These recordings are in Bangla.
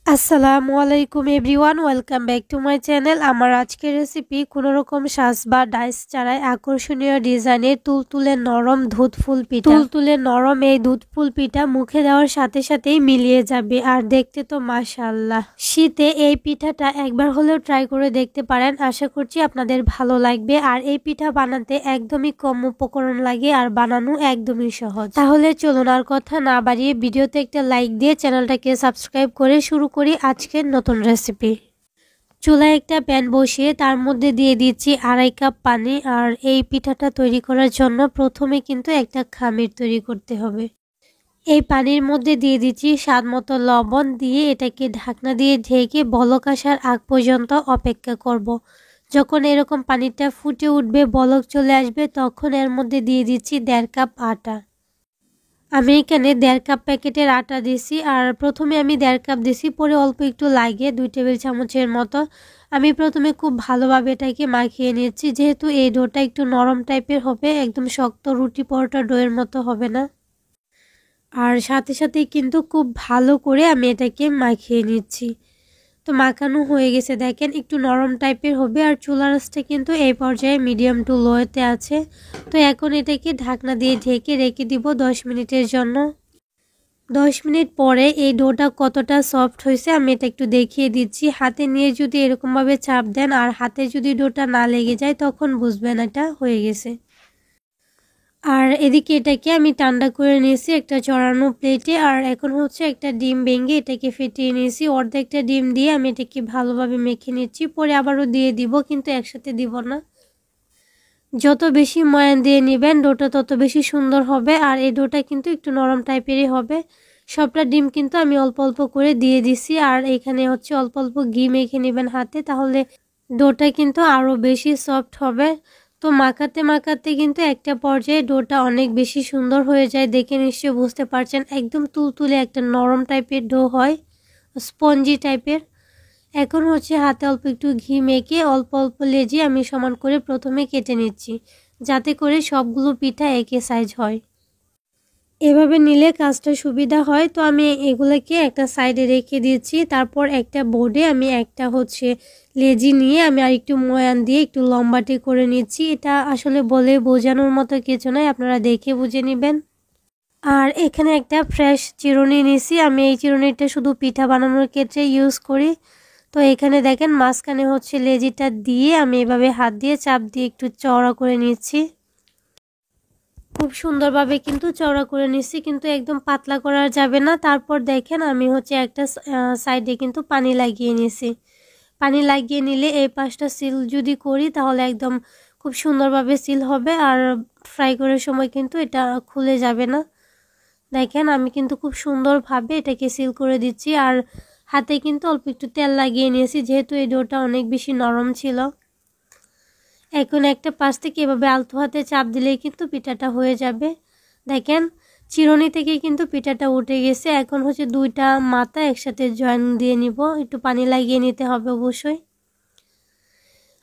আসসালামু আলাইকুম everyone, welcome back to my channel. আমার আজকের রেসিপি কোনো রকম সাজ বা ডাইস ছাড়াই আকর্ষণীয় ডিজাইনের তুলতুলে নরম দুধ ফুল পিঠা। তুলতুলে নরম এই দুধ ফুল পিঠা মুখে দেওয়ার সাথে সাথেই মিলিয়ে যাবে, আর দেখতে তো মাশাআল্লাহ। শীতে এই পিঠাটা একবার হলেও ট্রাই করে দেখতে পারেন, আশা করছি আপনাদের ভালো লাগবে। আর এই পিঠা বানাতে একদমই কম উপকরণ লাগে আর বানানো একদমই সহজ। তাহলে চলুন আর কথা না বাড়িয়ে ভিডিওতে একটা লাইক দিয়ে চ্যানেলটাকে সাবস্ক্রাইব করে শুরু করি আজকের নতুন রেসিপি। চুলায় একটা প্যান বসিয়ে তার মধ্যে দিয়ে দিচ্ছি 2.5 কাপ পানি। আর এই পিঠাটা তৈরি করার জন্য প্রথমে কিন্তু একটা খামির তৈরি করতে হবে। এই পানির মধ্যে দিয়ে দিচ্ছি স্বাদ মতো লবণ, দিয়ে এটাকে ঢাকনা দিয়ে ঢেকে বলক আসার আগ পর্যন্ত অপেক্ষা করব। যখন এরকম পানিটা ফুটে উঠবে, বলক চলে আসবে, তখন এর মধ্যে দিয়ে দিচ্ছি 1.5 কাপ আটা। আমি এখানে 1.5 কাপ প্যাকেটের আটা দিছি। আর প্রথমে আমি 1.5 কাপ দিছি, পরে অল্প একটু লাগে 2 টেবিল চামচের মতো। আমি প্রথমে খুব ভালোভাবে এটাকে মাখিয়ে নিচ্ছি, যেহেতু এই ডোটা একটু নরম টাইপের হবে, একদম শক্ত রুটি পরোটা ডোয়ের মতো হবে না। আর সাথে সাথেই কিন্তু খুব ভালো করে আমি এটাকে মাখিয়ে নিচ্ছি। তো মাখানো হয়ে গেছে, দেখেন একটু নরম টাইপের হবে। আর চুলার আঁচটা কিন্তু এই পর্যায়ে মিডিয়াম টু লোতে আছে। তো এখন এটাকে ঢাকনা দিয়ে ঢেকে রেখে দিব 10 মিনিটের জন্য। 10 মিনিট পরে এই ডোটা কতটা সফট হয়েছে আমি এটা একটু দেখিয়ে দিচ্ছি। হাতে নিয়ে যদি এরকমভাবে চাপ দেন আর হাতে যদি ডোটা না লেগে যায়, তখন বুঝবেন এটা হয়ে গেছে। আর এদিকে এটাকে আমি ঠান্ডা করে নিয়েছি একটা চড়ানো প্লেটে। আর এখন হচ্ছে একটা ডিম ভেঙে এটাকে ফেটিয়ে নিয়েছি। অর্ধেকটা ডিম দিয়ে আমি এটাকে ভালোভাবে মেখে নিচ্ছি, পরে আবারও দিয়ে দিব, কিন্তু একসাথে দিব না। যত বেশি ময়ান দিয়ে নেবেন ডোটা তত বেশি সুন্দর হবে। আর এই ডোটা কিন্তু একটু নরম টাইপেরই হবে। সবটা ডিম কিন্তু আমি অল্প অল্প করে দিয়ে দিছি। আর এখানে হচ্ছে অল্প অল্প ঘি মেখে নেবেন হাতে, তাহলে ডোটা কিন্তু আরও বেশি সফট হবে। তো মাখাতে মাখাতে কিন্তু একটা পর্যায়ে ডোটা অনেক বেশি সুন্দর হয়ে যায়, দেখে নিশ্চয়ই বুঝতে পারছেন। একদম তুলতুলে একটা নরম টাইপের ডো হয়, স্পঞ্জি টাইপের। এখন হচ্ছে হাতে অল্প একটু ঘি মেখে অল্প অল্প লেজে আমি সমান করে প্রথমে কেটে নিচ্ছি, যাতে করে সবগুলো পিঠা একই সাইজ হয়। এভাবে নিলে কাজটা সুবিধা হয়। তো আমি এগুলোকে একটা সাইডে রেখে দিচ্ছি। তারপর একটা বোর্ডে আমি একটা হচ্ছে লেজি নিয়ে আমি আর একটু ময়ান দিয়ে একটু লম্বাটে করে নিচ্ছি। এটা আসলে বলে বোঝানোর মতো কিছু নয়, আপনারা দেখে বুঝে নেবেন। আর এখানে একটা ফ্রেশ চিরুনি নিছি। আমি এই চিরুনিটা শুধু পিঠা বানানোর ক্ষেত্রে ইউজ করি। তো এখানে দেখেন মাঝখানে হচ্ছে লেজিটা দিয়ে আমি এভাবে হাত দিয়ে চাপ দিয়ে একটু চওড়া করে নিচ্ছি। খুব সুন্দরভাবে কিন্তু চওড়া করে নিচ্ছি, কিন্তু একদম পাতলা করা যাবে না। তারপর দেখেন আমি হচ্ছে একটা সাইডে কিন্তু পানি লাগিয়ে নিয়েছি। পানি লাগিয়ে নিলে এই পাশটা সিল যদি করি, তাহলে একদম খুব সুন্দরভাবে সিল হবে। আর ফ্রাই করার সময় কিন্তু এটা খুলে যাবে না। দেখেন আমি কিন্তু খুব সুন্দরভাবে এটাকে সিল করে দিচ্ছি। আর হাতে কিন্তু অল্প একটু তেল লাগিয়ে নিয়েছি, যেহেতু এই ডোটা অনেক বেশি নরম ছিল। এখন একটা পাশ থেকে এভাবে আলতো হাতে চাপ দিলেই কিন্তু পিঠাটা হয়ে যাবে। দেখেন চিরুনি থেকে কিন্তু পিঠাটা উঠে গেছে। এখন হচ্ছে দুইটা মাথা একসাথে জয়েন দিয়ে নিব, একটু পানি লাগিয়ে নিতে হবে অবশ্যই।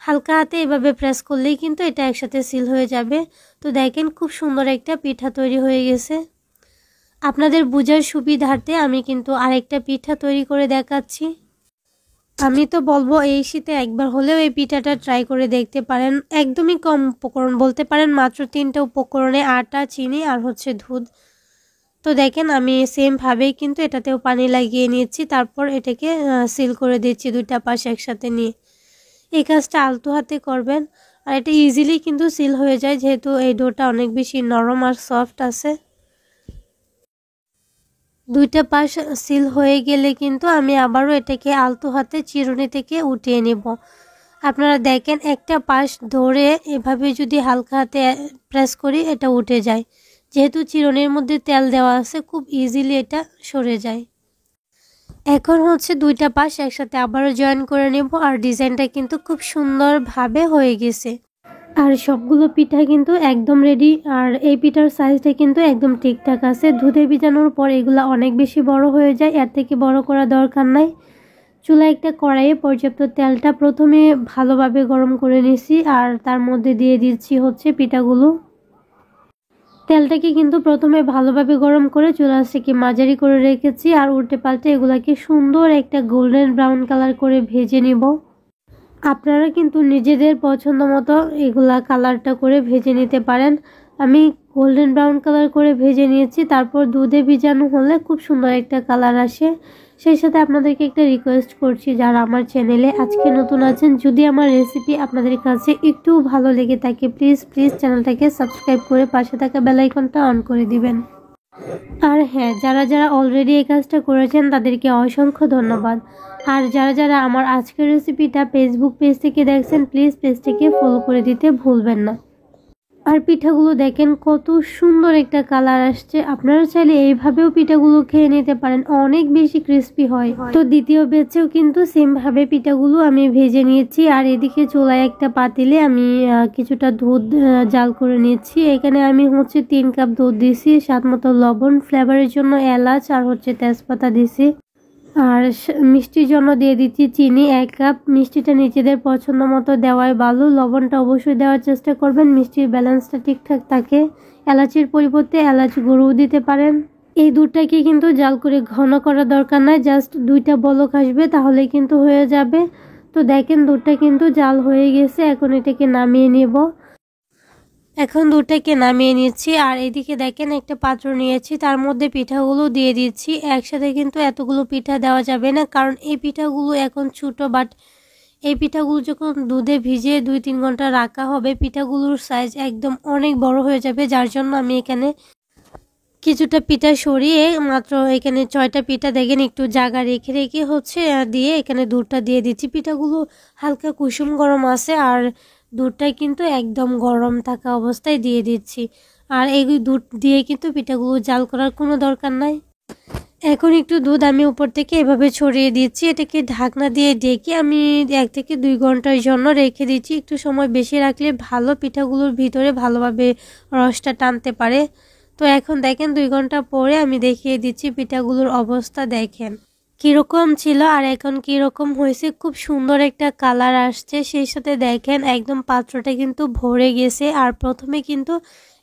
হালকা হাতে এভাবে প্রেস করলেই কিন্তু এটা একসাথে সিল হয়ে যাবে। তো দেখেন খুব সুন্দর একটা পিঠা তৈরি হয়ে গেছে। আপনাদের বোঝার সুবিধার্থে আমি কিন্তু আরেকটা পিঠা তৈরি করে দেখাচ্ছি। আমি তো বলবো এই শীতে একবার হলেও এই পিঠাটা ট্রাই করে দেখতে পারেন। একদমই কম উপকরণ বলতে পারেন, মাত্র 3টা উপকরণে আটা, চিনি আর হচ্ছে দুধ। তো দেখেন আমি সেমভাবেই কিন্তু এটাতেও পানি লাগিয়ে নিয়েছি। তারপর এটাকে সিল করে দিচ্ছি দুইটা পাশ একসাথে নিয়ে। এই কাজটা আলতো হাতে করবেন, আর এটা ইজিলি কিন্তু সিল হয়ে যায়, যেহেতু এই ডোটা অনেক বেশি নরম আর সফট আছে। দুইটা পাশ সিল হয়ে গেলে কিন্তু আমি আবারও এটাকে আলতো হাতে চিরুনি থেকে উঠিয়ে নেব। আপনারা দেখেন একটা পাশ ধরে এভাবে যদি হালকা হাতে প্রেস করি, এটা উঠে যায়। যেহেতু চিরুনির মধ্যে তেল দেওয়া আছে, খুব ইজিলি এটা সরে যায়। এখন হচ্ছে দুইটা পাশ একসাথে আবারও জয়েন করে নেব। আর ডিজাইনটা কিন্তু খুব সুন্দরভাবে হয়ে গেছে। আর সবগুলো পিঠা কিন্তু একদম রেডি। আর এই পিঠার সাইজটা কিন্তু একদম ঠিকঠাক আছে। দুধে ভিজানোর পর এগুলো অনেক বেশি বড় হয়ে যায়, এর থেকে বড় করা দরকার নাই। চুলায় একটা কড়াইয়ে পর্যাপ্ত তেলটা প্রথমে ভালোভাবে গরম করে নিয়েছি। আর তার মধ্যে দিয়ে দিচ্ছি হচ্ছে পিঠাগুলো। তেলটাকে কিন্তু প্রথমে ভালোভাবে গরম করে চুলা থেকে মাঝারি করে রেখেছি আর উল্টে পাল্টে এগুলাকে সুন্দর একটা গোল্ডেন ব্রাউন কালার করে ভেজে নিব। আপনারা কিন্তু নিজেদের পছন্দ মতো এগুলা কালারটা করে ভেজে নিতে পারেন। আমি গোল্ডেন ব্রাউন কালার করে ভেজে নিয়েছি। তারপর দুধে ভিজানো হলে খুব সুন্দর একটা কালার আসে। সেই সাথে আপনাদেরকে একটা রিকোয়েস্ট করছি, যারা আমার চ্যানেলে আজকে নতুন আছেন, যদি আমার রেসিপি আপনাদের কাছে একটু ভালো লেগে থাকে প্লিজ চ্যানেলটাকে সাবস্ক্রাইব করে পাশে থাকা বেল আইকনটা অন করে দিবেন। আর হ্যাঁ, যারা অলরেডি এই কাজটা করেছেন তাদেরকে অসংখ্য ধন্যবাদ। আর যারা আমার আজকের রেসিপিটা ফেসবুক পেজ থেকে দেখছেন প্লিজ পেজটাকে ফলো করে দিতে ভুলবেন না। আর পিঠাগুলো দেখেন কত সুন্দর একটা কালার আসছে। আপনারা চাইলে এইভাবেও পিঠাগুলো খেয়ে নিতে পারেন, অনেক বেশি ক্রিস্পি হয়। তো দ্বিতীয় ব্যাচেও কিন্তু সেম ভাবে পিঠাগুলো আমি ভেজে নিয়েছি। আর এদিকে চুলায় একটা পাতিলে আমি কিছুটা দুধ জাল করে নিয়েছি। এখানে আমি 3 কাপ দুধ দিছি, স্বাদ মতো লবণ, ফ্লেভারের জন্য এলাচ আর তেজপাতা দিছি। আর মিষ্টির জন্য দিয়ে দিচ্ছি চিনি 1 কাপ। মিষ্টিটা নিজেদের পছন্দ মতো দেওয়াই ভালো, লবণটা অবশ্যই দেওয়ার চেষ্টা করবেন মিষ্টির ব্যালেন্সটা ঠিকঠাক থাকে। এলাচির পরিবর্তে এলাচ গুঁড়োও দিতে পারেন। এই দুধটাকে কিন্তু জাল করে ঘন করা দরকার নাই, জাস্ট 2টা বলক আসবে তাহলে কিন্তু হয়ে যাবে। তো দেখেন দুধটা কিন্তু জাল হয়ে গেছে, এখন এটাকে নামিয়ে নেব। এখন দুধটাকে নামিয়ে নিচ্ছি। আর এদিকে দেখেন একটা পাত্র নিয়েছি, তার মধ্যে পিঠাগুলো দিয়ে দিচ্ছি। একসাথে কিন্তু এতগুলো পিঠা দেওয়া যাবে না, কারণ এই পিঠাগুলো এখন ছোটো, বাট এই পিঠাগুলো যখন দুধে ভিজিয়ে 2-3 ঘন্টা রাখা হবে পিঠাগুলোর সাইজ একদম অনেক বড় হয়ে যাবে। যার জন্য আমি এখানে কিছুটা পিঠা সরিয়ে মাত্র এখানে 6টা পিঠা দেখেন একটু জায়গা রেখে দিয়ে এখানে দুধটা দিয়ে দিচ্ছি। পিঠাগুলো হালকা কুসুম গরম আছে আর দুধটা কিন্তু একদম গরম থাকা অবস্থায় দিয়ে দিচ্ছি। আর এই দুধ দিয়ে কিন্তু পিঠাগুলো জাল করার কোনো দরকার নাই। এখন একটু দুধ আমি উপর থেকে এভাবে ছড়িয়ে দিচ্ছি। এটাকে ঢাকনা দিয়ে ঢেকে আমি 1 থেকে 2 ঘন্টার জন্য রেখে দিচ্ছি। একটু সময় বেশি রাখলে ভালো, পিঠাগুলোর ভিতরে ভালোভাবে রসটা টানতে পারে। তো এখন দেখেন 2 ঘন্টা পরে আমি দেখিয়ে দিচ্ছি পিঠাগুলোর অবস্থা দেখেন কিরকম ছিল আর এখন কিরকম হয়েছে। খুব সুন্দর একটা কালার আসছে। সেই সাথে দেখেন একদম পাত্রটা কিন্তু ভরে গেছে। আর প্রথমে কিন্তু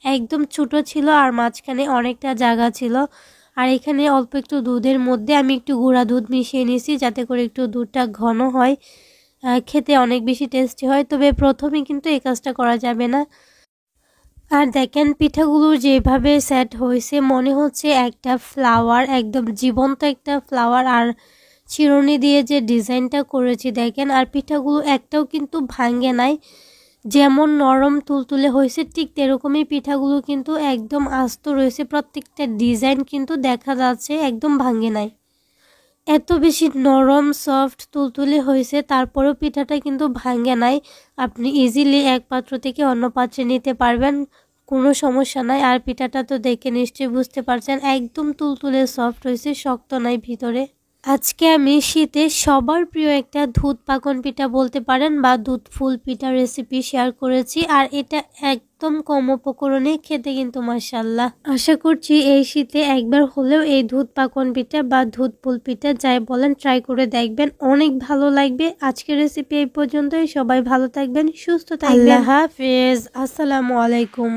একদম ছোট ছিল আর মাঝখানে অনেকটা জায়গা ছিল। আর এখানে অল্প একটু দুধের মধ্যে আমি একটু গুঁড়া দুধ মিশিয়ে নিয়েছি, যাতে করে একটু দুধটা ঘন হয়, খেতে অনেক বেশি টেস্টি হয়। তবে প্রথমে কিন্তু এই কাজটা করা যাবে না। আর দেখেন পিঠাগুলো যেভাবে সেট হয়েছে মনে হচ্ছে একটা ফ্লাওয়ার, একদম জীবন্ত একটা ফ্লাওয়ার। আর চিরুনি দিয়ে যে ডিজাইনটা করেছি দেখেন, আর পিঠাগুলো একটাও কিন্তু ভাঙে নাই। যেমন নরম তুলতুলে হয়েছে ঠিক তেরকমই পিঠাগুলো কিন্তু একদম আস্ত রয়েছে। প্রত্যেকটা ডিজাইন কিন্তু দেখা যাচ্ছে একদম ভাঙে নাই। এত বেশি নরম সফট তুলতুলে হয়েছে, তারপরেও পিঠাটা কিন্তু ভাঙে নাই। আপনি ইজিলি এক পাত্র থেকে অন্য পাত্রে নিতে পারবেন, কোনো সমস্যা নাই। আর পিঠাটা তো দেখে নিশ্চয়ই বুঝতে পারছেন একদম তুলতুলে সফট হয়েছে, শক্ত নাই ভিতরে। আজকে আমি শীতে সবার প্রিয় একটা দুধ পাকন পিঠা বলতে পারেন বা দুধ ফুল পিঠা রেসিপি শেয়ার করেছি। আর এটা একদম কম উপকরণে খেতে কিন্তু মাশাআল্লাহ। আশা করছি এই শীতে একবার হলেও এই দুধ পাকন পিঠা বা দুধ ফুল পিঠা যাই বলেন ট্রাই করে দেখবেন, অনেক ভালো লাগবে। আজকের রেসিপি এই পর্যন্তই। সবাই ভালো থাকবেন, সুস্থ থাকবেন। আল্লাহ হাফেজ, আসসালামু আলাইকুম।